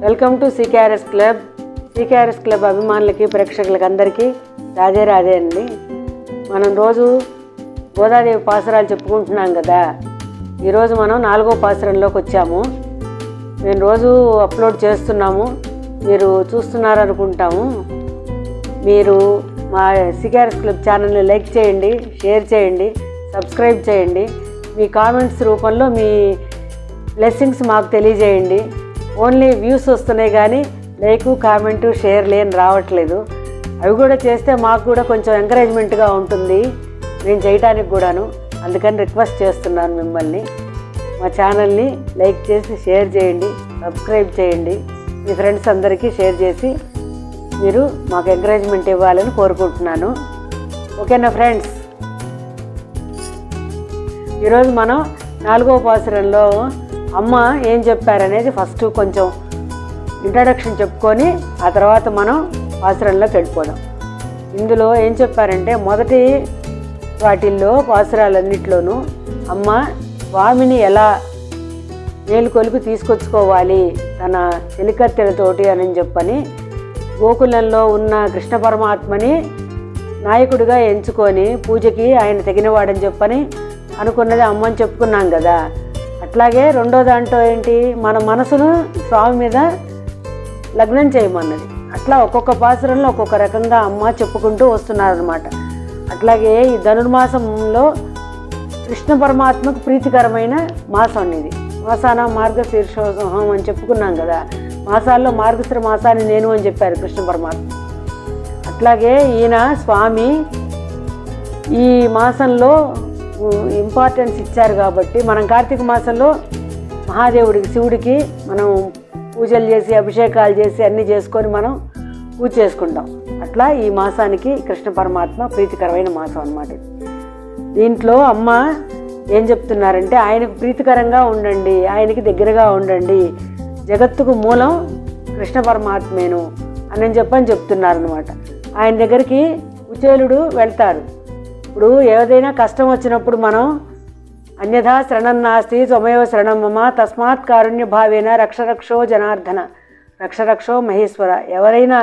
Welcome to CKRS club. CKRS club అభిమానులకి ప్రేక్షకులకి అందరికీ రాధే రాధే అండి. మనం రోజు గోదాదేవి పాసురాలు చెప్పుకుంటున్నాం కదా. ఈరోజు మనం 4వ పాసురంలోకి వచ్చాము. నేను రోజు అప్లోడ్ చేస్తున్నాము, మీరు చూస్తున్నారనుకుంటాము. మీరు మా సికేఆర్ఎస్ క్లబ్ ఛానల్ని లైక్ చేయండి, షేర్ చేయండి, సబ్స్క్రైబ్ చేయండి. మీ కామెంట్స్ రూపంలో మీ బ్లెస్సింగ్స్ మాకు తెలియజేయండి. ఓన్లీ వ్యూస్ వస్తున్నాయి కానీ లైక్, కామెంటు, షేర్ లేని రావట్లేదు. అవి కూడా చేస్తే మాకు కూడా కొంచెం ఎంకరేజ్మెంట్గా ఉంటుంది నేను చేయడానికి కూడాను. అందుకని రిక్వెస్ట్ చేస్తున్నాను మిమ్మల్ని, మా ఛానల్ని లైక్ చేసి షేర్ చేయండి, సబ్స్క్రైబ్ చేయండి. మీ ఫ్రెండ్స్ అందరికీ షేర్ చేసి మీరు మాకు ఎంకరేజ్మెంట్ ఇవ్వాలని కోరుకుంటున్నాను. ఓకేనా ఫ్రెండ్స్? ఈరోజు మనం 4వ పాసురంలో అమ్మ ఏం చెప్పారనేది ఫస్ట్ కొంచెం ఇంట్రడక్షన్ చెప్పుకొని ఆ తర్వాత మనం పాసురంలోకి వెళ్ళిపోదాం. ఇందులో ఏం చెప్పారంటే, మొదటి వాటిల్లో పాసురాలన్నింటిలోనూ అమ్మ స్వామిని ఎలా మేలుకొలిపి తీసుకొచ్చుకోవాలి తన చెలికత్తెలతోటి అని చెప్పని, గోకులంలో ఉన్న కృష్ణ పరమాత్మని నాయకుడిగా ఎంచుకొని పూజకి ఆయన తగినవాడని చెప్పని అనుకున్నది అమ్మ అని చెప్పుకున్నాం కదా. అట్లాగే రెండో దాంట్లో ఏంటి, మన మనసును స్వామి మీద లగ్నం చేయమన్నది. అట్లా ఒక్కొక్క పాసురంలో ఒక్కొక్క రకంగా అమ్మ చెప్పుకుంటూ వస్తున్నారనమాట. అట్లాగే ఈ ధనుర్మాసంలో కృష్ణ పరమాత్మకు ప్రీతికరమైన మాసం ఇది. మాసాన మార్గశీర్షోహం అని చెప్పుకున్నాం కదా. మాసాల్లో మార్గశిర మాసాన్ని నేను అని చెప్పారు కృష్ణ పరమాత్మ. అట్లాగే ఈయన స్వామి ఈ మాసంలో ఇంపార్టెన్స్ ఇచ్చారు కాబట్టి మనం కార్తీక మాసంలో మహాదేవుడికి, శివుడికి మనం పూజలు చేసి అభిషేకాలు చేసి అన్నీ చేసుకొని మనం పూజ చేసుకుంటాం. అట్లా ఈ మాసానికి కృష్ణ పరమాత్మ ప్రీతికరమైన మాసం అన్నమాట. దీంట్లో అమ్మ ఏం చెప్తున్నారంటే, ఆయనకు ప్రీతికరంగా ఉండండి, ఆయనకి దగ్గరగా ఉండండి, జగత్తుకు మూలం కృష్ణ పరమాత్మేను అని చెప్తున్నారనమాట. ఆయన దగ్గరికి కుచేలుడు వెళ్తారు. ఇప్పుడు ఏదైనా కష్టం వచ్చినప్పుడు మనం అన్యథా శరణం నాస్తి త్వమేవ శరణం మమ తస్మాత్ కారుణ్య భావేన రక్షరక్షో జనార్దన రక్షరక్షో మహేశ్వర. ఎవరైనా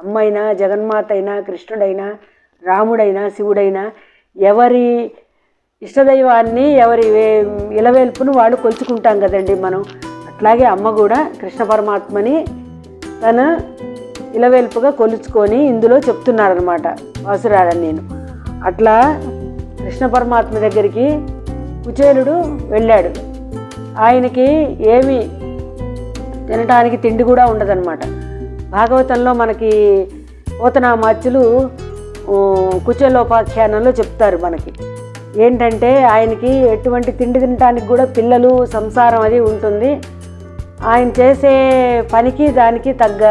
అమ్మైనా, జగన్మాత అయినా, కృష్ణుడైనా, రాముడైనా, శివుడైనా ఎవరి ఇష్టదైవాన్ని, ఎవరి ఇలవేల్పును వాళ్ళు కొలుచుకుంటాం కదండి మనం. అట్లాగే అమ్మ కూడా కృష్ణ పరమాత్మని తన ఇలవేల్పుగా కొలుచుకొని ఇందులో చెప్తున్నారనమాట పాసురాలని. నేను అట్లా కృష్ణ పరమాత్మ దగ్గరికి కుచేలుడు వెళ్ళాడు. ఆయనకి ఏమి తినటానికి తిండి కూడా ఉండదన్నమాట. భాగవతంలో మనకి పోతనామాచ్యులు కుచేలోపాఖ్యానంలో చెప్తారు మనకి. ఏంటంటే ఆయనకి ఎటువంటి తిండి తినటానికి కూడా, పిల్లలు, సంసారం అది ఉంటుంది. ఆయన చేసే పనికి దానికి తగ్గ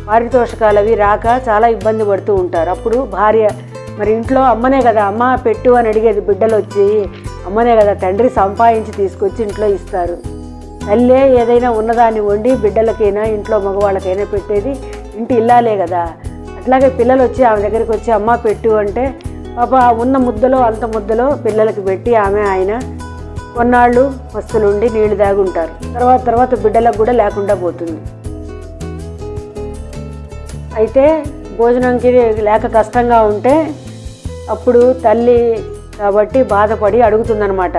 పారితోషికాలు అవి రాక చాలా ఇబ్బంది పడుతూ ఉంటారు. అప్పుడు భార్య, మరి ఇంట్లో అమ్మనే కదా, అమ్మ పెట్టు అని అడిగేది బిడ్డలు వచ్చి, అమ్మనే కదా తండ్రి సంపాదించి తీసుకొచ్చి ఇంట్లో ఇస్తారు. తల్లే ఏదైనా ఉన్నదాన్ని వండి బిడ్డలకైనా ఇంట్లో మగవాళ్ళకైనా పెట్టేది ఇంటి ఇల్లాలే కదా. అట్లాగే పిల్లలు వచ్చి ఆమె దగ్గరికి వచ్చి అమ్మ పెట్టు అంటే పాప ఉన్న ముద్దలో అంత ముద్దలో పిల్లలకి పెట్టి ఆయన కొన్నాళ్ళు మస్తులుండి నీళ్లు దాగుంటారు. తర్వాత బిడ్డలకు కూడా లేకుండా పోతుంది. అయితే భోజనంకి లేక కష్టంగా ఉంటే అప్పుడు తల్లి కాబట్టి బాధపడి అడుగుతుందనమాట,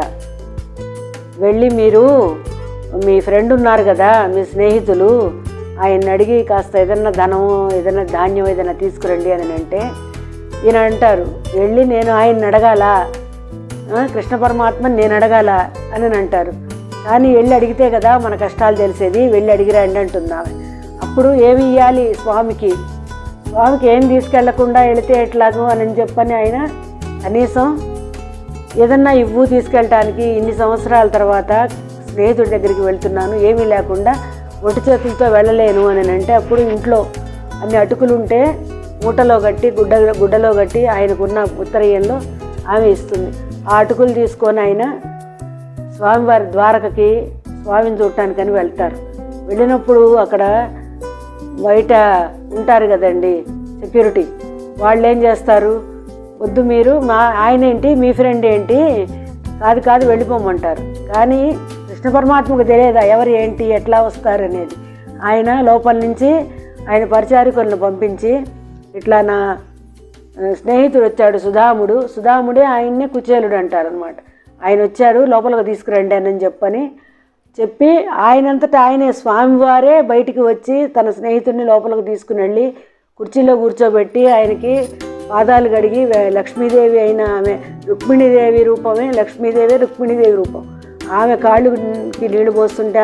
వెళ్ళి మీరు మీ ఫ్రెండ్ ఉన్నారు కదా, మీ స్నేహితులు, ఆయన అడిగి కాస్త ఏదన్నా ధనం, ఏదైనా ధాన్యం ఏదైనా తీసుకురండి అని అంటే, ఈయన అంటారు, వెళ్ళి నేను ఆయన్ని అడగాల, కృష్ణ పరమాత్మని నేను అడగాల అని అంటారు. కానీ వెళ్ళి అడిగితే కదా మన కష్టాలు తెలిసేది, వెళ్ళి అడిగిరండి అంటున్నాను. అప్పుడు ఏమి ఇవ్వాలి స్వామికి ఏం తీసుకెళ్లకుండా వెళితే ఎట్లాగో అని చెప్పని ఆయన కనీసం ఏదన్నా ఇవ్వు తీసుకెళ్ళటానికి. ఇన్ని సంవత్సరాల తర్వాత స్నేహితుడి దగ్గరికి వెళ్తున్నాను, ఏమీ లేకుండా ఒంటి చేతులతో వెళ్ళలేను అని అంటే, అప్పుడు ఇంట్లో అన్ని అటుకులు ఉంటే మూటలో కట్టి గుడ్డలో కట్టి ఆయనకున్న ఉత్తరీయంలో ఆమె ఇస్తుంది. ఆ అటుకులు తీసుకొని ఆయన స్వామివారి ద్వారకకి స్వామిని చూడటానికని వెళ్తారు. వెళ్ళినప్పుడు అక్కడ బయట ఉంటారు కదండి సెక్యూరిటీ, వాళ్ళు ఏం చేస్తారు, వద్దు మీరు ఆయన ఏంటి, మీ ఫ్రెండ్ ఏంటి, కాదు వెళ్ళిపోమంటారు. కానీ కృష్ణ పరమాత్మకు తెలియదా ఎవరు ఏంటి ఎట్లా వస్తారు అనేది. ఆయన లోపల నుంచి ఆయన పరిచారికులను పంపించి, ఇట్లా నా స్నేహితుడు వచ్చాడు సుధాముడే ఆయన్నే కుచేలుడు అంటారనమాట. ఆయన వచ్చాడు, లోపలికి తీసుకురండి అని చెప్పి ఆయనంతటా ఆయనే స్వామివారే బయటికి వచ్చి తన స్నేహితుడిని లోపలికి తీసుకుని వెళ్ళి కుర్చీలో కూర్చోబెట్టి ఆయనకి పాదాలు కడిగి, లక్ష్మీదేవి అయిన ఆమె రుక్మిణీదేవి రూపమే, రుక్మిణీదేవి రూపం, ఆమె కాళ్ళుకి నీళ్లు పోస్తుంటే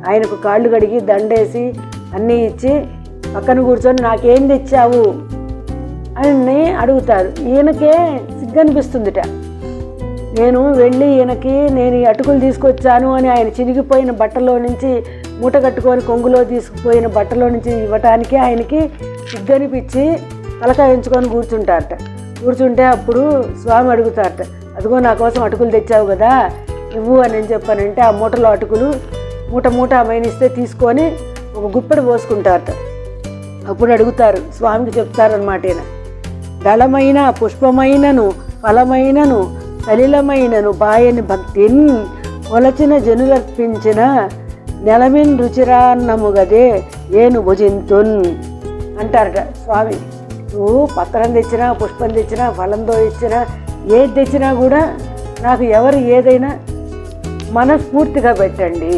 ఆయనకు కాళ్ళు కడిగి దండేసి అన్నీ ఇచ్చి పక్కన కూర్చొని నాకేం తెచ్చావు అని అడుగుతారు. ఈయనకే సిగ్గనిపిస్తుందిట. నేను వెళ్ళి నేను ఈ అటుకులు తీసుకొచ్చాను అని ఆయన చినిగిపోయిన బట్టలో నుంచి మూట కట్టుకొని కొంగులో తీసుకుపోయిన బట్టలో నుంచి ఇవ్వటానికి ఆయనకి సిగ్గనిపించి తలకాయ ఉంచుకొని కూర్చుంటే అప్పుడు స్వామి అడుగుతారట, అదిగో నా కోసం అటుకులు తెచ్చావు కదా ఇవ్వు అని చెప్పానంటే ఆ మూటలో అటుకులు మూట అమైనిస్తే తీసుకొని ఒక గుప్పెడు పోసుకుంటారట. అప్పుడు అడుగుతారు, స్వామికి చెప్తారనమాట ఈయన, దళమైన పుష్పమైనను ఫలమైనను సలిలమైనను బాయని భక్తిన్ కొలచిన జనులర్పించిన నెలమిన్ రుచిరాన్నము గదే ఏను భుజింతున్ అంటారట స్వామి. నువ్వు పత్రం తెచ్చినా, పుష్పం తెచ్చినా, ఫలంతో ఇచ్చినా, ఏది తెచ్చినా కూడా నాకు ఎవరు ఏదైనా మనస్ఫూర్తిగా పెట్టండి,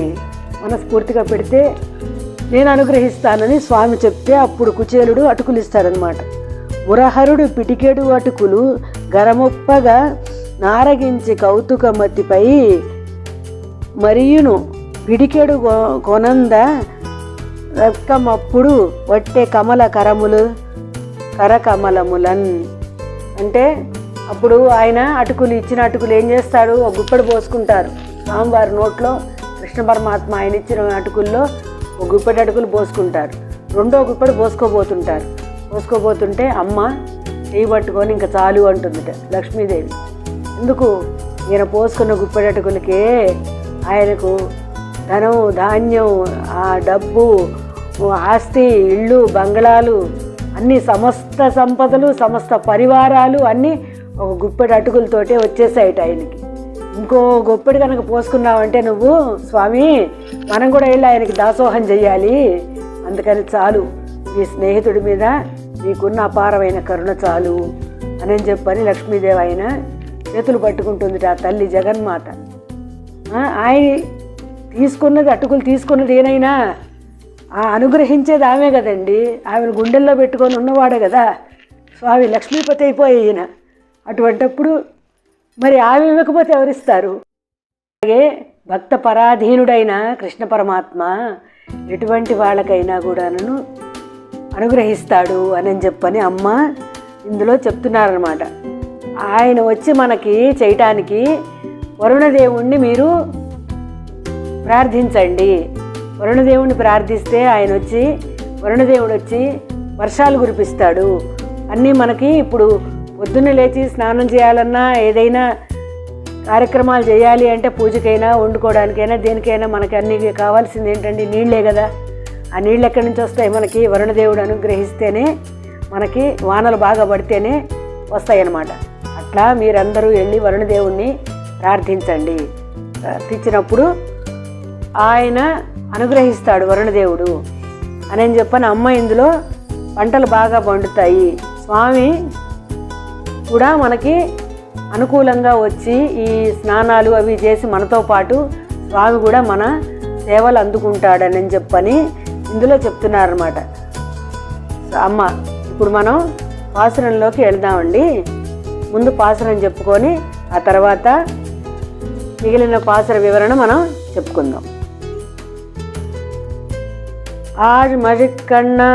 మనస్ఫూర్తిగా పెడితే నేను అనుగ్రహిస్తానని స్వామి చెప్తే అప్పుడు కుచేలుడు అటుకులు ఇస్తారనమాట. మురహరుడు పిటికెడు అటుకులు గరమొప్పగా నారగించి కౌతుకమతిపై మరియును పిడికెడు కొనంద రక్కమప్పుడు వట్టే కరకమలములన్ అంటే అప్పుడు ఆయన ఇచ్చిన అటుకులు ఏం చేస్తాడు, ఒక గుప్పెడు పోసుకుంటారు స్వామివారి నోట్లో. కృష్ణ పరమాత్మ ఆయన ఇచ్చిన అటుకుల్లో ఒక గుప్పెడు అటుకులు పోసుకుంటారు, రెండో గుప్పెడు పోసుకోబోతుంటే అమ్మ చేయి పట్టుకొని ఇంకా చాలు అంటుందిట లక్ష్మీదేవి. ఎందుకు, ఈయన పోసుకున్న గుప్పెడు అటుకులకే ఆయనకు ధనం, ధాన్యం, ఆ డబ్బు, ఆస్తి, ఇళ్ళు, బంగళాలు, అన్ని సమస్త సంపదలు, సమస్త పరివారాలు అన్నీ ఒక గుప్పెడు అటుకులతోటే వచ్చేసాయిట ఆయనకి. ఇంకో గుప్పెడు కనుక పోసుకున్నావంటే నువ్వు స్వామి మనం కూడా వెళ్ళి ఆయనకి దాసోహం చెయ్యాలి, అందుకని చాలు, ఈ స్నేహితుడి మీద నీకున్న అపారమైన కరుణ చాలు అని చెప్పని లక్ష్మీదేవి ఆయన చేతులు పట్టుకుంటుంది ఆ తల్లి జగన్మాత. ఆయన అటుకులు తీసుకున్నది ఏనైనా అనుగ్రహించేది ఆమె కదండి, ఆమెను గుండెల్లో పెట్టుకొని ఉన్నవాడే కదా స్వామి, లక్ష్మీపతి అయిపోయి ఈయన. అటువంటప్పుడు మరి ఆమె ఇవ్వకపోతే ఎవరిస్తారు? అలాగే భక్త పరాధీనుడైన కృష్ణ పరమాత్మ ఎటువంటి వాళ్ళకైనా కూడాను అనుగ్రహిస్తాడు అని చెప్పని అమ్మ ఇందులో చెప్తున్నారనమాట. ఆయన వచ్చి మనకి చేయటానికి వరుణదేవుణ్ణి మీరు ప్రార్థించండి. వరుణదేవుణ్ణి ప్రార్థిస్తే వరుణదేవుడు వచ్చి వర్షాలు కురిపిస్తాడు. అన్నీ మనకి ఇప్పుడు పొద్దున్న లేచి స్నానం చేయాలన్నా, ఏదైనా కార్యక్రమాలు చేయాలి అంటే, పూజకైనా, వండుకోవడానికైనా, దేనికైనా మనకి అన్నీ కావాల్సింది ఏంటండి, నీళ్ళే కదా. ఆ నీళ్ళు ఎక్కడి నుంచి వస్తాయి? మనకి వరుణదేవుడు అనుగ్రహిస్తేనే, మనకి వానలు బాగా పడితేనే వస్తాయన్నమాట. అట్లా మీరందరూ వెళ్ళి వరుణదేవుణ్ణి ప్రార్థించండి. ప్రార్థించినప్పుడు ఆయన అనుగ్రహిస్తాడు వరుణదేవుడు అని చెప్పని అమ్మ ఇందులో పంటలు బాగా పండుతాయి. స్వామి కూడా మనకి అనుకూలంగా వచ్చి ఈ స్నానాలు అవి చేసి మనతో పాటు స్వామి కూడా మన సేవలు అందుకుంటాడని చెప్పని ఇందులో చెప్తున్నారన్నమాట అమ్మ. ఇప్పుడు మనం పాసురంలోకి వెళ్దామండి. ముందు పాసురం చెప్పుకొని ఆ తర్వాత మిగిలిన పాసుర వివరణ మనం చెప్పుకుందాం. ஆழ் மழுக்கண்ணா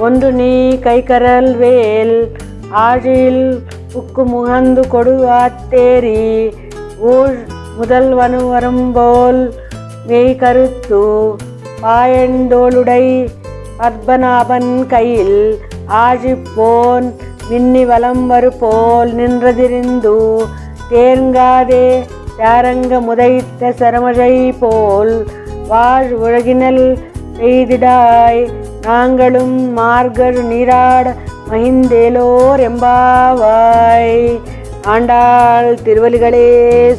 ஒன்று நீ கைகரல் வேல் ஆழில் உக்கு முகந்து கொடு ஆத்தேரி ஊழ் முதல்வனு வரும்போல் மெய் கருத்து பாயண்டோளுடை பத்மநாபன் கையில் ஆழிப்போன் மின்னி வலம் வருபோல் நின்றதிரிந்து தேர்ங்காதே தாரங்க முதைத்த சரமழை போல் வாழ் உலகினல் எய்திடாய் நாங்களும் மார்கர் நீராட மகிந்தேலோர் எம்பாவாய். ஆண்டாள் திருவலிகளே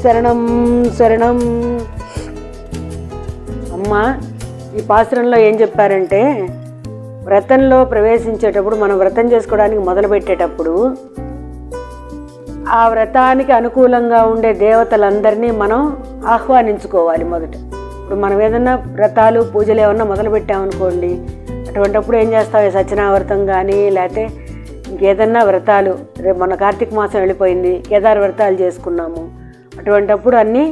சரணம் சரணம். అమ్మ ఈ పాసురంలో ఏం చెప్పారంటే, వ్రతంలో ప్రవేశించేటప్పుడు, మనం వ్రతం చేసుకోవడానికి మొదలుపెట్టేటప్పుడు ఆ వ్రతానికి అనుకూలంగా ఉండే దేవతలందరినీ మనం ఆహ్వానించుకోవాలి మొదట. ఇప్పుడు మనం ఏదన్నా వ్రతాలు పూజలు ఏమన్నా మొదలుపెట్టామనుకోండి, అటువంటిప్పుడు ఏం చేస్తాం, సత్యనావ్రతం కానీ లేకపోతే ఇంకేదన్నా వ్రతాలు, రేపు మన కార్తీక మాసం వెళ్ళిపోయింది, కేదార వ్రతాలు చేసుకున్నాము, అటువంటిప్పుడు అన్నీ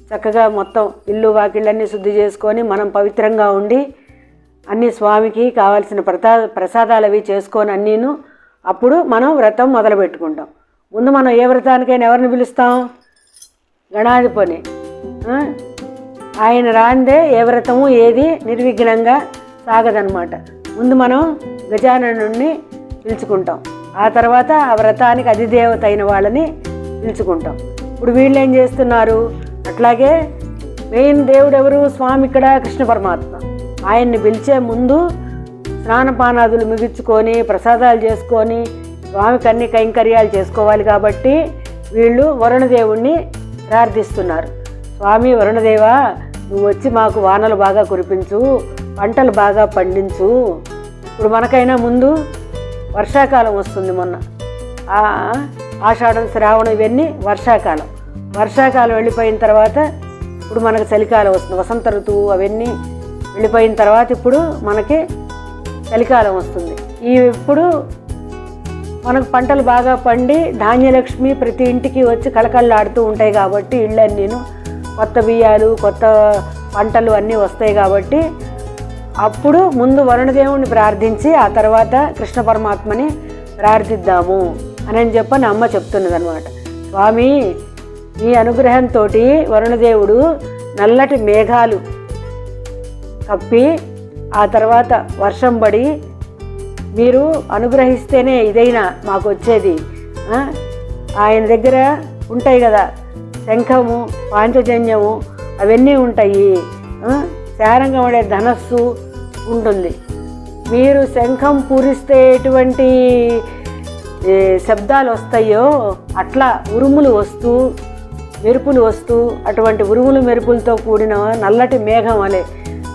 చక్కగా మొత్తం ఇల్లు వాకిళ్ళన్నీ శుద్ధి చేసుకొని మనం పవిత్రంగా ఉండి అన్ని స్వామికి కావాల్సిన ప్రసాదాలు అవి చేసుకొని అన్నీను అప్పుడు మనం వ్రతం మొదలు పెట్టుకుంటాం. ముందు మనం ఏ వ్రతానికైనా ఎవరిని పిలుస్తాం? గణాధిపని. ఆయన రాందే ఏ వ్రతము ఏది నిర్విఘ్నంగా సాగదనమాట. ముందు మనం గజాననుడిని పిలుచుకుంటాం, ఆ తర్వాత ఆ వ్రతానికి అధిదేవత అయిన వాళ్ళని పిలుచుకుంటాం. ఇప్పుడు వీళ్ళు ఏం చేస్తున్నారు, అట్లాగే మెయిన్ దేవుడు ఎవరు? స్వామి. ఇక్కడ కృష్ణ పరమాత్మ. ఆయన్ని పిలిచే ముందు స్నానపానాదులు ముగించుకొని ప్రసాదాలు చేసుకొని స్వామికి అన్ని కైంకర్యాలు చేసుకోవాలి. కాబట్టి వీళ్ళు వరుణదేవుణ్ణి ప్రార్థిస్తున్నారు. స్వామి వరుణదేవా, నువ్వు వచ్చి మాకు వానలు బాగా కురిపించు, పంటలు బాగా పండించు. ఇప్పుడు మనకైనా ముందు వర్షాకాలం వస్తుంది. మొన్న ఆషాఢం, శ్రావణం ఇవన్నీ వర్షాకాలం. వర్షాకాలం వెళ్ళిపోయిన తర్వాత ఇప్పుడు మనకు చలికాలం వస్తుంది. వసంత ఋతువు అవన్నీ వెళ్ళిపోయిన తర్వాత ఇప్పుడు మనకి చలికాలం వస్తుంది. ఇప్పుడు మనకు పంటలు బాగా పండి ధాన్యలక్ష్మి ప్రతి ఇంటికి వచ్చి కళకళలాడుతూ ఉంటాయి. కాబట్టి ఇళ్ళన్నీను కొత్త బియ్యాలు, కొత్త పంటలు అన్నీ వస్తాయి. కాబట్టి అప్పుడు ముందు వరుణదేవుని ప్రార్థించి ఆ తర్వాత కృష్ణ పరమాత్మని ప్రార్థిద్దాము అని చెప్పని అమ్మ చెప్తున్నది అనమాట. స్వామి, మీ అనుగ్రహంతో వరుణదేవుడు నల్లటి మేఘాలు కప్పి ఆ తర్వాత వర్షం పడి మీరు అనుగ్రహిస్తేనే ఇదైనా మాకు వచ్చేది. ఆయన దగ్గర ఉంటాయి కదా శంఖము, పాంచజన్యము అవన్నీ ఉంటాయి. శారంగం అనే ధనస్సు ఉంటుంది. మీరు శంఖం పూరిస్తే ఎటువంటి శబ్దాలు వస్తాయో అట్లా ఉరుములు వస్తూ మెరుపులు వస్తూ అటువంటి ఉరుములు మెరుపులతో కూడిన నల్లటి మేఘం అలే.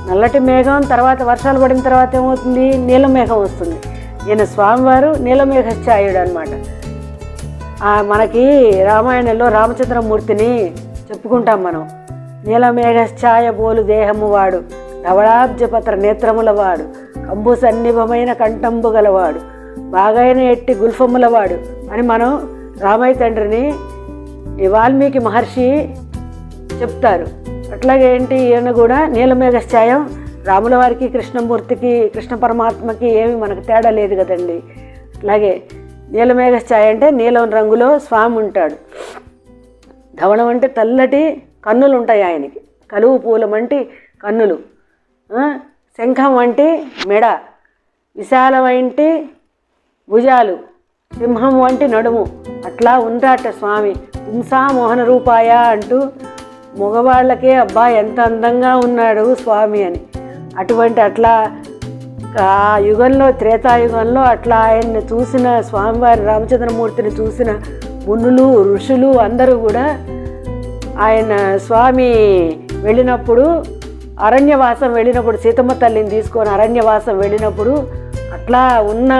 నల్లటి మేఘం తర్వాత వర్షాలు పడిన తర్వాత ఏమవుతుంది? నీలమేఘం వస్తుంది. ఈయన స్వామివారు నీలమేఘఛాయుడు అనమాట. మనకి రామాయణంలో రామచంద్రమూర్తిని చెప్పుకుంటాం మనం. నీలమేఘఛాయ బోలు దేహము వాడు, ధవళాబ్జపత్ర నేత్రముల వాడు, కంబు సన్నిభమైన కంఠంబు గలవాడు, బాగైన ఎట్టి గుల్ఫములవాడు అని మనం రామయ్య తండ్రిని వాల్మీకి మహర్షి చెప్తారు. అట్లాగే ఏంటి, ఈయన కూడా నీలమేఘఛాయం. రాముల వారికి కృష్ణమూర్తికి కృష్ణ పరమాత్మకి ఏమి మనకు తేడా లేదు కదండి. అట్లాగే నీలమేఘఛాయ అంటే నీలం రంగులో స్వామి ఉంటాడు. ధవళం అంటే తెల్లటి కన్నులు ఉంటాయి ఆయనకి, కలువు పూలం అంటే కన్నులు, శంఖం అంటే మెడ, విశాలమైంటి భుజాలు, సింహం వంటి నడుము. అట్లా ఉంటాట స్వామి. పుంసా మోహన రూపాయ అంటూ మగవాళ్ళకే అబ్బా ఎంత అందంగా ఉన్నాడు స్వామి అని. అట్లా ఆ యుగంలో, త్రేతాయుగంలో అట్లా ఆయన్ని చూసిన స్వామివారి రామచంద్రమూర్తిని చూసిన మునులు, ఋషులు అందరూ కూడా ఆయన స్వామి వెళ్ళినప్పుడు అరణ్యవాసం వెళ్ళినప్పుడు, సీతమ్మ తల్లిని తీసుకొని అరణ్యవాసం వెళ్ళినప్పుడు అట్లా ఉన్న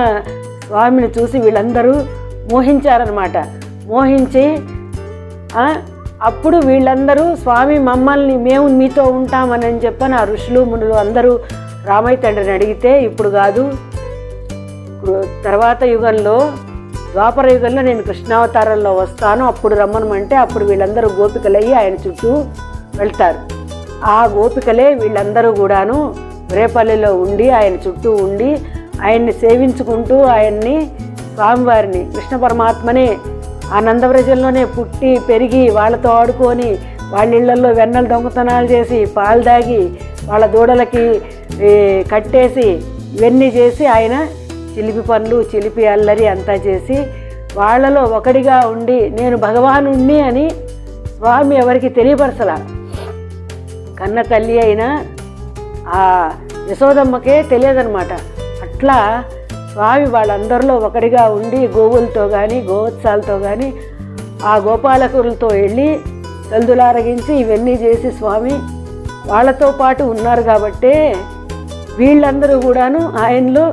స్వామిని చూసి వీళ్ళందరూ మోహించారనమాట. మోహించి అప్పుడు వీళ్ళందరూ స్వామి మమ్మల్ని మేము మీతో ఉంటామని చెప్పని ఆ ఋషులు మునులు అందరూ రామయ్య తండ్రిని అడిగితే, ఇప్పుడు కాదు తర్వాత యుగంలో, ద్వాపర యుగంలో నేను కృష్ణావతారంలో వస్తాను, అప్పుడు రమ్మనమంటే అప్పుడు వీళ్ళందరూ గోపికలయ్యి ఆయన చుట్టూ వెళ్తారు. ఆ గోపికలే వీళ్ళందరూ కూడాను రేపల్లిలో ఉండి ఆయన చుట్టూ ఉండి ఆయన్ని సేవించుకుంటూ ఆయన్ని స్వామివారిని కృష్ణ పరమాత్మనే ఆ నందవ్రజంలోనే పుట్టి పెరిగి వాళ్ళతో ఆడుకొని వాళ్ళ ఇళ్లలో వెన్నెల దొంగతనాలు చేసి పాలు దాగి వాళ్ళ దూడలకి కట్టేసి ఇవన్నీ చేసి ఆయన చిలిపి పనులు, చిలిపి అల్లరి అంతా చేసి వాళ్ళలో ఒకడిగా ఉండి నేను భగవానుణ్ణి అని స్వామి ఎవరికి తెలియపరచలా. కన్న తల్లి అయినా ఆ యశోదమ్మకే తెలియదనమాట. అట్లా స్వామి వాళ్ళందరిలో ఒకడిగా ఉండి గోవులతో కానీ గోవత్సాలతో కానీ ఆ గోపాలకులతో వెళ్ళి తల్దులారగించి ఇవన్నీ చేసి స్వామి వాళ్ళతో పాటు ఉన్నారు. కాబట్టే వీళ్ళందరూ కూడాను ఆయనలో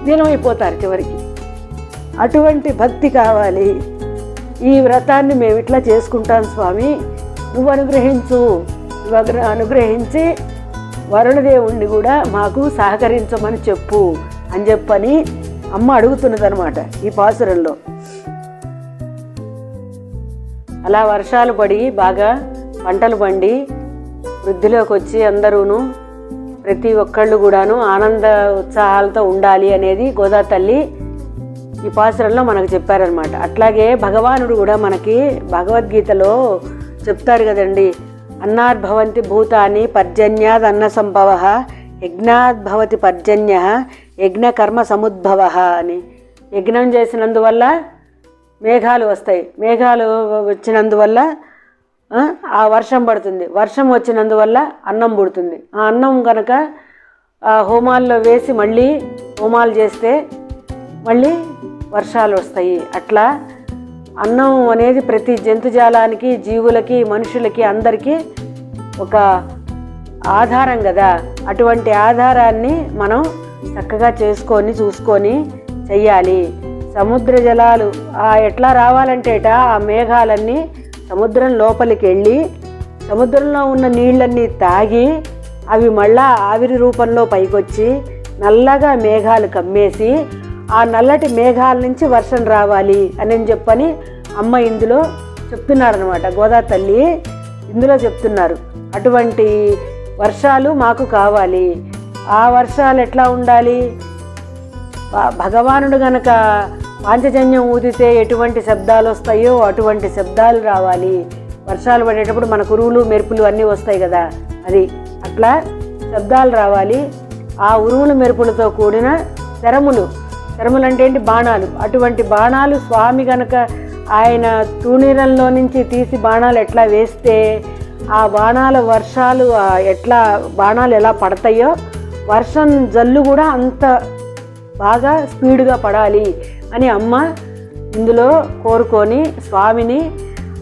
లీనమైపోతారు చివరికి. అటువంటి భక్తి కావాలి. ఈ వ్రతాన్ని మేము ఇట్లా చేసుకుంటాం స్వామి, నువ్వు అనుగ్రహించు, నువ్వు అనుగ్రహించి వరుణదేవుణ్ణి కూడా మాకు సహకరించమని చెప్పు అని చెప్పని అమ్మ అడుగుతున్నదనమాట ఈ పాసురంలో. అలా వర్షాలు పడి బాగా పంటలు పండి వృద్ధిలోకి వచ్చి అందరూను ప్రతి ఒక్కళ్ళు కూడాను ఆనంద ఉత్సాహాలతో ఉండాలి అనేది గోదా తల్లి ఈ పాసురంలో మనకు చెప్పారనమాట. అట్లాగే భగవానుడు కూడా మనకి భగవద్గీతలో చెప్తాడు కదండి, అన్నాద్భవంతి భూతాని పర్జన్యాద్ అన్న సంభవ, యజ్ఞాద్భవతి పర్జన్య యజ్ఞకర్మ సముద్భవ అని. యజ్ఞం చేసినందువల్ల మేఘాలు వస్తాయి, మేఘాలు వచ్చినందువల్ల ఆ వర్షం పడుతుంది, వర్షం వచ్చినందువల్ల అన్నం పుడుతుంది. ఆ అన్నం కనుక హోమాల్లో వేసి మళ్ళీ హోమాలు చేస్తే మళ్ళీ వర్షాలు వస్తాయి. అట్లా అన్నం అనేది ప్రతి జంతుజాలానికి, జీవులకి, మనుషులకి అందరికీ ఒక ఆధారం కదా. అటువంటి ఆధారాన్ని మనం చక్కగా చూసుకొని చెయ్యాలి. సముద్ర జలాలు ఎట్లా రావాలంటేట ఆ మేఘాలన్నీ సముద్రం లోపలికి వెళ్ళి సముద్రంలో ఉన్న నీళ్ళన్నీ తాగి అవి మళ్ళా ఆవిరి రూపంలో పైకొచ్చి నల్లగా మేఘాలు కమ్మేసి ఆ నల్లటి మేఘాల నుంచి వర్షం రావాలి అని చెప్పని అమ్మ ఇందులో చెప్తున్నారనమాట. గోదా తల్లి ఇందులో చెప్తున్నారు. అటువంటి వర్షాలు మాకు కావాలి. ఆ వర్షాలు ఎట్లా ఉండాలి? భగవానుడు గనక పాంచజన్యం ఊదితే ఎటువంటి శబ్దాలు వస్తాయో అటువంటి శబ్దాలు రావాలి. వర్షాలు పడేటప్పుడు మన ఉరువులు మెరుపులు అన్నీ వస్తాయి కదా, అది అట్లా శబ్దాలు రావాలి. ఆ ఉరువులు మెరుపులతో కూడిన శరములు అంటే ఏంటి? బాణాలు. అటువంటి బాణాలు స్వామి గనక ఆయన తూణీరంలో నుంచి తీసి బాణాలు ఎట్లా వేస్తే ఆ బాణాల వర్షాలు బాణాలు ఎలా పడతాయో వర్షం జల్లు కూడా అంత బాగా స్పీడ్గా పడాలి అని అమ్మ ఇందులో కోరుకొని స్వామిని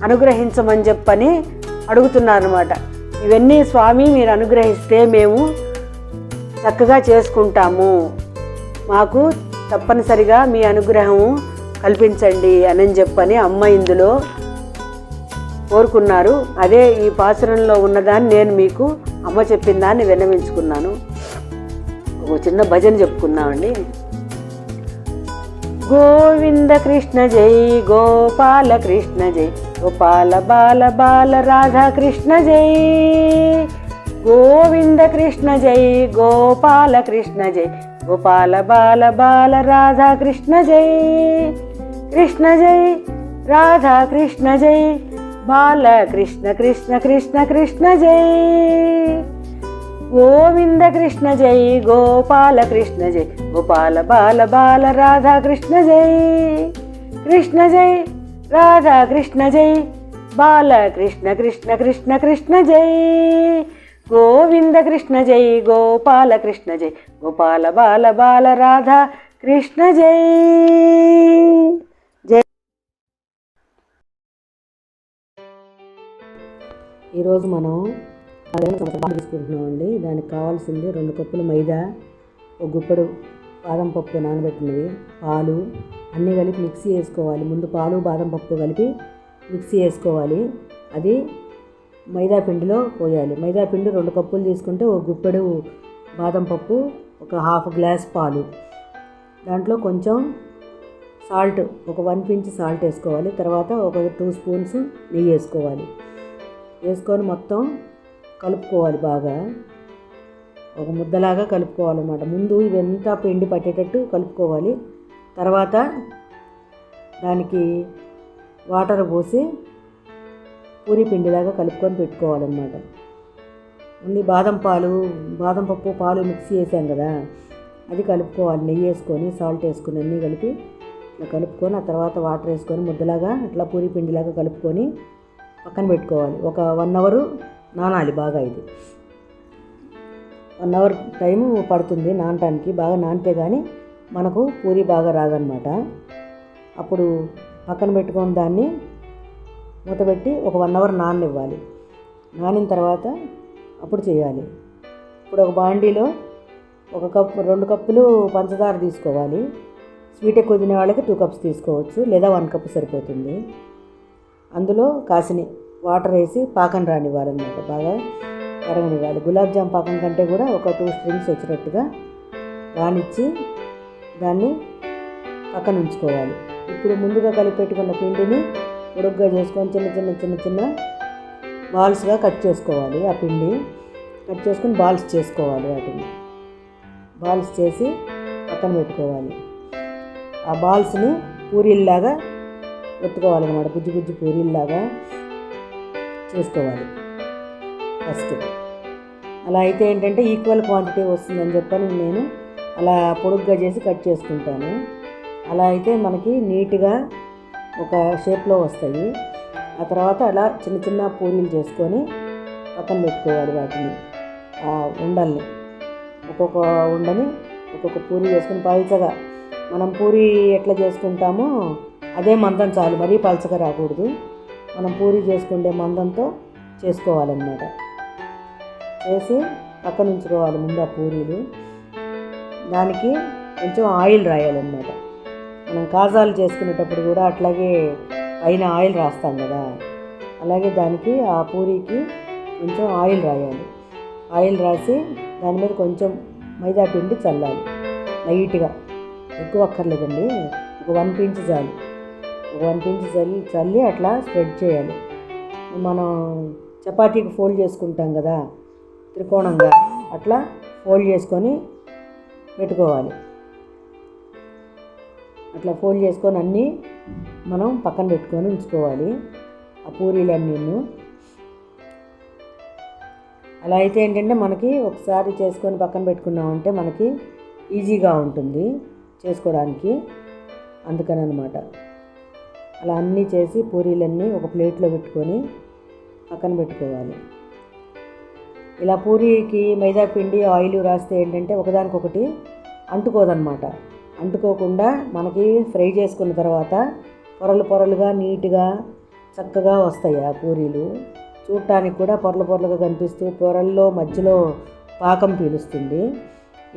అనుగ్రహించమని చెప్పని అడుగుతున్నారన్నమాట. ఇవన్నీ స్వామి మీరు అనుగ్రహిస్తే మేము చక్కగా చేసుకుంటాము, మాకు తప్పనిసరిగా మీ అనుగ్రహము కల్పించండి అని చెప్పని అమ్మ ఇందులో కోరుకున్నారు. అదే ఈ పాసురంలో ఉన్నదాన్ని నేను మీకు అమ్మ చెప్పిన దాన్ని విన్నవించుకున్నాను. ఒక చిన్న భజన చెప్పుకున్నామండి. గోవింద కృష్ణ జై గోపాల కృష్ణ జై గోపాల బాల బాల రాధా కృష్ణ జై. గోవింద కృష్ణ జై గోపాల కృష్ణ జై గోపాల బాల బాల రాధా కృష్ణ జై. కృష్ణ జై రాధా కృష్ణ జై బాల కృష్ణ కృష్ణ కృష్ణ కృష్ణ జై. గోవింద కృష్ణ జై గోపాల కృష్ణ జై గోపాల బాల బాల రాధా కృష్ణ జై. కృష్ణ జై రాధా కృష్ణ జై బాల కృష్ణ కృష్ణ కృష్ణ కృష్ణ జై. గోవింద కృష్ణ జై గోపాల కృష్ణ జై గోపాల బాల బాల రాధా కృష్ణ జై. జై. ఈరోజు మనం తీసుకుంటున్నామండి. దానికి కావాల్సింది 2 కప్పులు మైదా, 1 గుప్పెడు బాదం పప్పు నానబెట్టినవి, పాలు అన్నీ కలిపి మిక్సీ వేసుకోవాలి. ముందు పాలు బాదం పప్పు కలిపి మిక్సీ వేసుకోవాలి. అది మైదా పిండిలో పోయాలి. మైదా పిండి 2 కప్పులు తీసుకుంటే 1 గుప్పెడు బాదం పప్పు, ఒక 1/2 గ్లాస్ పాలు, దాంట్లో కొంచెం సాల్ట్, ఒక 1 pinch సాల్ట్ వేసుకోవాలి. తర్వాత ఒక 2 స్పూన్స్ నెయ్యి వేసుకోవాలి. వేసుకొని మొత్తం కలుపుకోవాలి. బాగా ఒక ముద్దలాగా కలుపుకోవాలన్నమాట. ముందు ఇవంతా పిండి పట్టేటట్టు కలుపుకోవాలి. తర్వాత దానికి వాటర్ పోసి పూరి పిండిలాగా కలుపుకొని పెట్టుకోవాలన్నమాట. ముందు బాదం పప్పు పాలు మిక్సీ వేసాం కదా, అది కలుపుకోవాలి. నెయ్యి వేసుకొని సాల్ట్ వేసుకొని అన్నీ కలిపి ఇట్లా కలుపుకొని ఆ తర్వాత వాటర్ వేసుకొని ముద్దలాగా అట్లా పూరి పిండిలాగా కలుపుకొని పక్కన పెట్టుకోవాలి. ఒక 1 hour నానాలి బాగా. ఇది 1 hour టైము పడుతుంది నానటానికి. బాగా నానితే కానీ మనకు పూరి బాగా రాదనమాట. అప్పుడు పక్కన పెట్టుకొని దాన్ని మూతపెట్టి ఒక 1 hour నాననివ్వాలి. నానిన తర్వాత అప్పుడు చేయాలి. ఇప్పుడు ఒక బాండీలో 2 కప్పులు పంచదార తీసుకోవాలి. స్వీట్ ఎక్కువ తినే వాళ్ళకి 2 కప్స్ తీసుకోవచ్చు, లేదా 1 కప్పు సరిపోతుంది. అందులో కాసిని వాటర్ వేసి పాకం రానివ్వాలన్నమాట, బాగా కరగనివ్వాలి. గులాబ్ జామ్ పాకం కంటే కూడా ఒక 2 స్ట్రింగ్స్ వచ్చినట్టుగా రానిచ్చి దాన్ని పక్కన ఉంచుకోవాలి. ఇప్పుడు ముందుగా కలిపి పెట్టుకున్న పిండిని పొడుగ్గా చేసుకొని చిన్న చిన్న బాల్స్గా కట్ చేసుకోవాలి. ఆ పిండి కట్ చేసుకొని బాల్స్ చేసుకోవాలి. వాటిని బాల్స్ చేసి పక్కన పెట్టుకోవాలి. ఆ బాల్స్ని పూరీల్లాగా ఒత్తుకోవాలన్నమాట, బుజ్జి పూరీల్లాగా చేసుకోవాలి ఫస్ట్. అలా అయితే ఏంటంటే ఈక్వల్ క్వాంటిటీ వస్తుందని చెప్పని నేను అలా పొడుగ్గా చేసి కట్ చేసుకుంటాను. అలా అయితే మనకి నీట్గా ఒక షేప్లో వస్తాయి. ఆ తర్వాత అలా చిన్న పూరీలు చేసుకొని పక్కన పెట్టుకోవాలి. వాటిని ఆ ఉండల్ని ఒక్కొక్క ఉండని ఒక్కొక్క పూరీ చేసుకుని పల్చగా, మనం పూరీ ఎట్లా చేసుకుంటామో అదే మందం చాలు, మరీ పల్చగా రాకూడదు. మనం పూరీ చేసుకుంటే మందంతో చేసుకోవాలన్నమాట. చేసి పక్కన ఉంచుకోవాలి ముందు ఆ పూరీలు. దానికి కొంచెం ఆయిల్ రాయాలన్నమాట. మనం కాజాలు చేసుకునేటప్పుడు కూడా అట్లాగే పైన ఆయిల్ రాస్తాం కదా, అలాగే దానికి ఆ పూరీకి కొంచెం ఆయిల్ రాయాలి. ఆయిల్ రాసి దాని మీద కొంచెం మైదా పిండి చల్లాలి లైట్గా, ఎక్కువ అక్కర్లేదండి, ఒక 1 pinch చాలు. ఒక 1 pinch చల్లి అట్లా స్ప్రెడ్ చేయాలి. మనం చపాతీకి ఫోల్డ్ చేసుకుంటాం కదా త్రికోణంగా, అట్లా ఫోల్డ్ చేసుకొని పెట్టుకోవాలి. అట్లా ఫోల్డ్ చేసుకొని అన్నీ మనం పక్కన పెట్టుకొని ఉంచుకోవాలి, ఆ పూరీలన్నీ. అలా అయితే ఏంటంటే మనకి ఒకసారి చేసుకొని పక్కన పెట్టుకున్నామంటే మనకి ఈజీగా ఉంటుంది చేసుకోవడానికి, అందుకని అనమాట. అలా అన్నీ చేసి పూరీలన్నీ ఒక ప్లేట్లో పెట్టుకొని పక్కన పెట్టుకోవాలి. ఇలా పూరీకి మైదా పిండి ఆయిల్ రాస్తే ఏంటంటే ఒకదానికొకటి అంటుకోదన్నమాట. అంటుకోకుండా మనకి ఫ్రై చేసుకున్న తర్వాత పొరలుగా నీట్గా చక్కగా వస్తాయి ఆ పూరీలు. చూడటానికి కూడా పొరలుగా కనిపిస్తూ పొరల్లో మధ్యలో పాకం పీలుస్తుంది.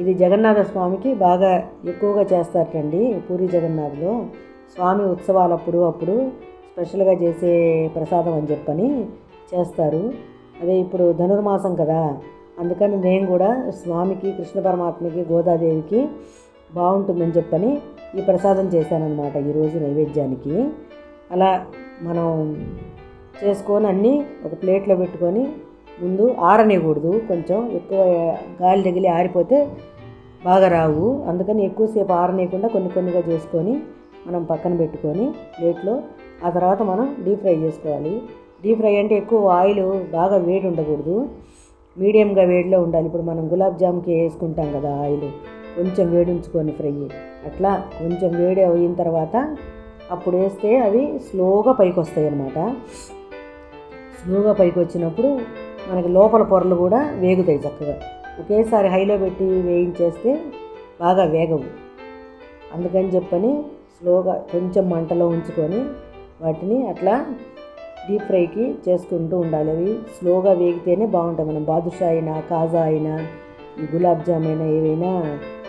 ఇది జగన్నాథ స్వామికి బాగా ఎక్కువగా చేస్తారటండి. పూరి జగన్నాథ్లో స్వామి ఉత్సవాలప్పుడు అప్పుడు స్పెషల్గా చేసే ప్రసాదం అని చెప్పని చేస్తారు. అదే ఇప్పుడు ధనుర్మాసం కదా, అందుకని నేను కూడా స్వామికి, కృష్ణ పరమాత్మకి, గోదాదేవికి బాగుంటుందని చెప్పని ఈ ప్రసాదం చేశానన్నమాట ఈరోజు నైవేద్యానికి. అలా మనం చేసుకొని అన్నీ ఒక ప్లేట్లో పెట్టుకొని ముందు ఆరనేయకూడదు, కొంచెం ఎక్కువ గాలి తగిలి ఆరిపోతే బాగా రావు. అందుకని ఎక్కువసేపు ఆరనేయకుండా కొన్నిగా చేసుకొని మనం పక్కన పెట్టుకొని ప్లేట్లో, ఆ తర్వాత మనం డీప్ ఫ్రై చేసుకోవాలి. డీప్ ఫ్రై అంటే ఎక్కువ ఆయిల్ బాగా వేడి ఉండకూడదు, మీడియంగా వేడిలో ఉండాలి. ఇప్పుడు మనం గులాబ్ జామ్కి వేసుకుంటాం కదా ఆయిల్, కొంచెం వేడి ఉంచుకొని ఫ్రై, అట్లా కొంచెం వేడి అయిన తర్వాత అప్పుడు వేస్తే అవి స్లోగా పైకి వస్తాయి అన్నమాట. స్లోగా పైకి వచ్చినప్పుడు మనకి లోపల పొరలు కూడా వేగుతాయి చక్కగా. ఒకేసారి హైలో పెట్టి వేయించేస్తే బాగా వేగవు. అందుకని చెప్పని స్లోగా కొంచెం మంటలో ఉంచుకొని వాటిని అట్లా డీప్ ఫ్రైకి చేసుకుంటూ ఉండాలి. అవి స్లోగా వేగితేనే బాగుంటాయి. మనం బాదుషా అయినా, కాజా అయినా, ఈ గులాబ్ జామ్ అయినా ఏవైనా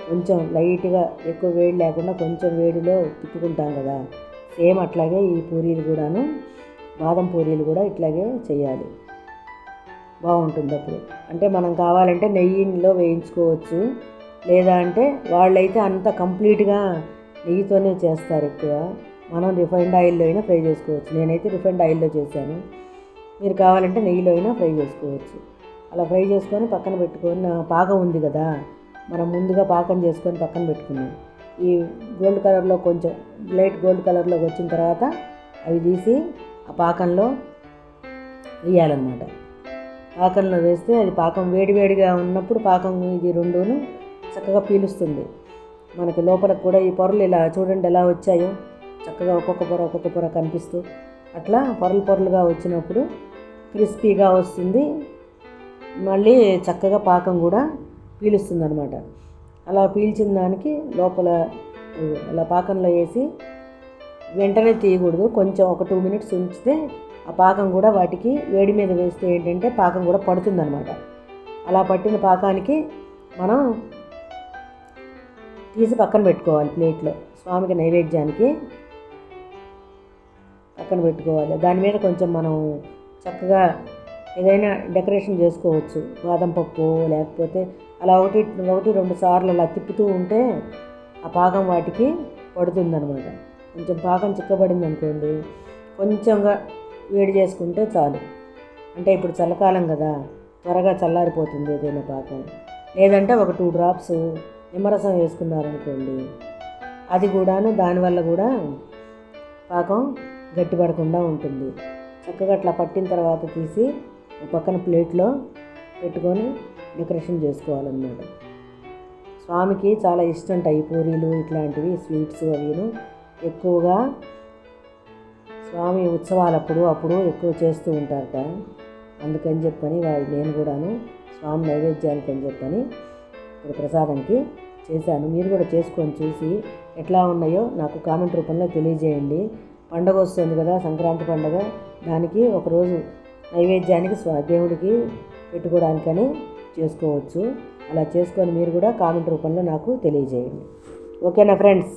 కొంచెం లైట్గా ఎక్కువ వేడి లేకుండా కొంచెం వేడిలో తిప్పుకుంటాం కదా, సేమ్ అట్లాగే ఈ పూరీలు కూడాను, బాదం పూరీలు కూడా ఇట్లాగే చేయాలి, బాగుంటుంది. అప్పుడు అంటే మనం కావాలంటే నెయ్యిలో వేయించుకోవచ్చు, లేదా అంటే వాళ్ళైతే అంత కంప్లీట్గా నెయ్యితోనే చేస్తారు ఎక్కువ. మనం రిఫైండ్ ఆయిల్లో అయినా ఫ్రై చేసుకోవచ్చు. నేనైతే రిఫైండ్ ఆయిల్లో చేశాను, మీరు కావాలంటే నెయ్యిలో అయినా ఫ్రై చేసుకోవచ్చు. అలా ఫ్రై చేసుకొని పక్కన పెట్టుకొని, పాకం ఉంది కదా మనం ముందుగా పాకం చేసుకొని పక్కన పెట్టుకున్నాం. ఈ గోల్డ్ కలర్లో కొంచెం లైట్ గోల్డ్ కలర్లోకి వచ్చిన తర్వాత అవి తీసి ఆ పాకంలో వేయాలన్నమాట. పాకంలో వేస్తే అది పాకం వేడివేడిగా ఉన్నప్పుడు పాకం ఇది రెండును చక్కగా పీలుస్తుంది. మనకి లోపలకు కూడా ఈ పొరలు ఇలా చూడండి ఎలా వచ్చాయో, చక్కగా ఒక్కొక్క పొర కనిపిస్తూ అట్లా పొరలుగా వచ్చినప్పుడు క్రిస్పీగా వస్తుంది. మళ్ళీ చక్కగా పాకం కూడా పీలుస్తుంది అనమాట. అలా పీల్చిన దానికి లోపల అలా పాకంలో వేసి వెంటనే తీయకూడదు, కొంచెం ఒక 2 minutes ఉంచితే ఆ పాకం కూడా వాటికి వేడి మీద వేస్తే ఏంటంటే పాకం కూడా పడుతుందన్నమాట. అలా పట్టిన పాకానికి మనం తీసి పక్కన పెట్టుకోవాలి ప్లేట్లో. స్వామికి నైవేద్యానికి పక్కన పెట్టుకోవాలి. దాని మీద కొంచెం మనం చక్కగా ఏదైనా డెకరేషన్ చేసుకోవచ్చు. బాదం పప్పు లేకపోతే అలా ఒకటి రెండు సార్లు అలా తిప్పుతూ ఉంటే ఆ పాకం వాటికి పడుతుందనమాట. కొంచెం పాకం చిక్కబడింది అనుకోండి, కొంచెంగా వేడి చేసుకుంటే చాలు. అంటే ఇప్పుడు చల్లకాలం కదా, త్వరగా చల్లారిపోతుంది ఏదైనా పాకం. లేదంటే ఒక 2 డ్రాప్స్ నిమ్మరసం వేసుకున్నారనుకోండి, అది కూడాను దానివల్ల కూడా పాకం గట్టిపడకుండా ఉంటుంది. చక్కగా అట్లా పట్టిన తర్వాత తీసి పక్కన ప్లేట్లో పెట్టుకొని డెకరేషన్ చేసుకోవాలన్నమాట. స్వామికి చాలా ఇష్టం ఈ పూరీలు ఇట్లాంటివి స్వీట్స్ అవిను ఎక్కువగా స్వామి ఉత్సవాలప్పుడు ఎక్కువ చేస్తూ ఉంటారట. అందుకని చెప్పని నేను కూడాను స్వామి నైవేద్యానికి అని చెప్పని ఇప్పుడు ప్రసాదంకి చేశాను. మీరు కూడా చేసుకొని చూసి ఎట్లా ఉన్నాయో నాకు కామెంట్ రూపంలో తెలియజేయండి. పండగ వస్తుంది కదా, సంక్రాంతి పండగ, దానికి ఒకరోజు నైవేద్యానికి దేవుడికి పెట్టుకోవడానికని చేసుకోవచ్చు. అలా చేసుకొని మీరు కూడా కామెంట్ రూపంలో నాకు తెలియజేయండి. ఓకేనా ఫ్రెండ్స్?